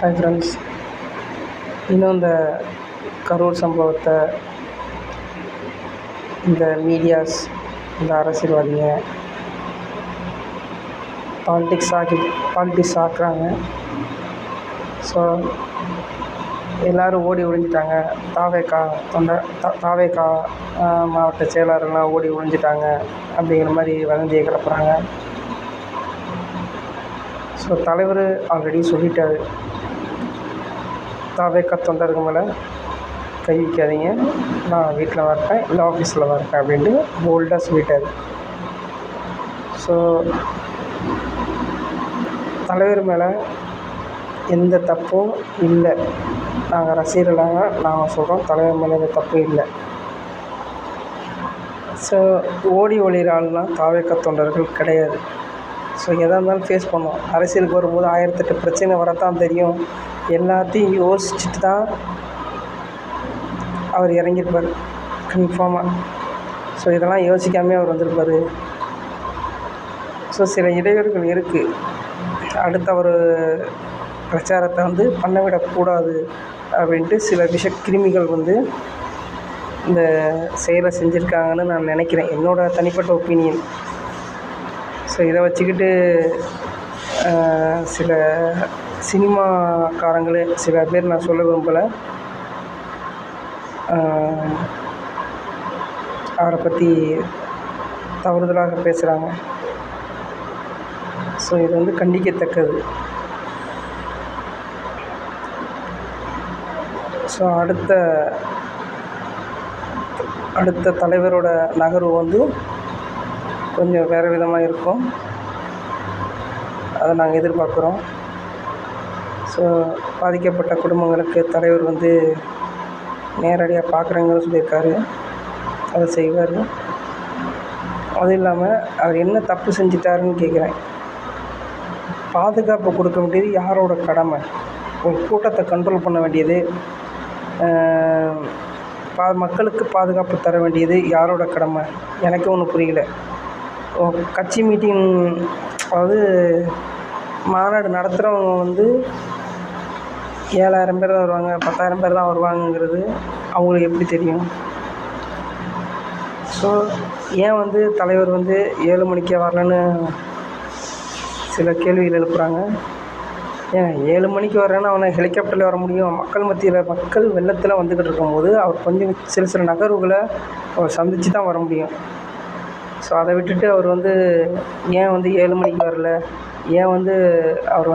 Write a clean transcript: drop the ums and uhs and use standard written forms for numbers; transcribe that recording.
Hi friends. இன்னும் இந்த கரூர் சம்பவத்தை இந்த மீடியாஸ், இந்த அரசியல்வாதிங்க பாலிட்டிக்ஸ் ஆக்குறாங்க. ஸோ எல்லோரும் ஓடி ஒழிஞ்சிட்டாங்க. தாவேகா மாவட்ட செயலாளர்லாம் ஓடி ஒழிஞ்சிட்டாங்க அப்படிங்கிற மாதிரி வதந்தியை கிளப்புறாங்க. ஸோ தலைவர் ஆல்ரெடி சொல்லிட்டார், தாவேகா தொண்டர்கள் மேலே கை வைக்காதீங்க, நான் வீட்டில் வரட்டேன் இல்லை ஆஃபீஸில் வரட்டேன் அப்படின்ட்டு போல்டாக சொல்லிட்டார். ஸோ தலைவர் மேலே எந்த தப்பும் இல்லை. நாங்கள் ரசிகர்களாக நாங்கள் சொல்கிறோம், தலைவர் மேலே எந்த தப்பும் இல்லை. ஸோ ஓடி ஒளிகிற ஆள்லாம் தாவேகா தொண்டர்கள் கிடையாது. ஸோ எதாக இருந்தாலும் ஃபேஸ் பண்ணோம். அரசியலுக்கு வரும்போது 1008 பிரச்சனை வரத்தான் தெரியும். எல்லாத்தையும் யோசிச்சுட்டு தான் அவர் இறங்கியிருப்பார் கன்ஃபார்மாக. ஸோ இதெல்லாம் யோசிக்காமே அவர் வந்திருப்பார். ஸோ சில இடையூறுகள் இருக்குது. அடுத்த ஒரு பிரச்சாரத்தை பண்ண விடக்கூடாது அப்படின்ட்டு சில விஷக்கிருமிகள் இந்த செயலை செஞ்சுருக்காங்கன்னு நான் நினைக்கிறேன், என்னோடய தனிப்பட்ட ஒப்பீனியன். ஸோ இதை வச்சுக்கிட்டு சில சினிமாக்காரங்களே சில பேர், நான் சொல்ல விரும்பலை, அவரை பற்றி தவறுதலாக பேசுகிறாங்க. ஸோ இது கண்டிக்கத்தக்கது. ஸோ அடுத்த தலைவரோட நகர்வு கொஞ்சம் வேறு விதமாக இருக்கும். அதை நாங்கள் எதிர்பார்க்குறோம். ஸோ பாதிக்கப்பட்ட குடும்பங்களுக்கு தலைவர் நேரடியாக பார்க்குறேங்கன்னு சொல்லியிருக்காரு, அதை செய்வார். அதுவும் இல்லாமல் அவர் என்ன தப்பு செஞ்சிட்டாருன்னு கேட்குறேன். பாதுகாப்பு கொடுக்க வேண்டியது யாரோட கடமை? ஒரு கூட்டத்தை கண்ட்ரோல் பண்ண வேண்டியது, மக்களுக்கு பாதுகாப்பு தர வேண்டியது யாரோட கடமை? எனக்கு ஒன்றும் புரியல. கட்சி மீட்டிங், அதாவது மாநாடு நடத்துகிறவங்க 7000 பேர் தான் வருவாங்க, 10,000 பேர் தான் வருவாங்கங்கிறது அவங்களுக்கு எப்படி தெரியும்? ஸோ ஏன் தலைவர் 7 மணிக்கே வரலன்னு சில கேள்விகள் எழுப்புகிறாங்க. ஏன் 7 மணிக்கு வரேன்னா அவனை ஹெலிகாப்டரில் வர முடியும்? மக்கள் வெள்ளத்தில் வந்துக்கிட்டு இருக்கும்போது அவர் கொஞ்சம் சில நகர்வுகளை அவர் சந்தித்து தான் வர முடியும். ஸோ அதை விட்டுட்டு அவர் ஏன் 7 மணிக்கு வரல, ஏன் அவர்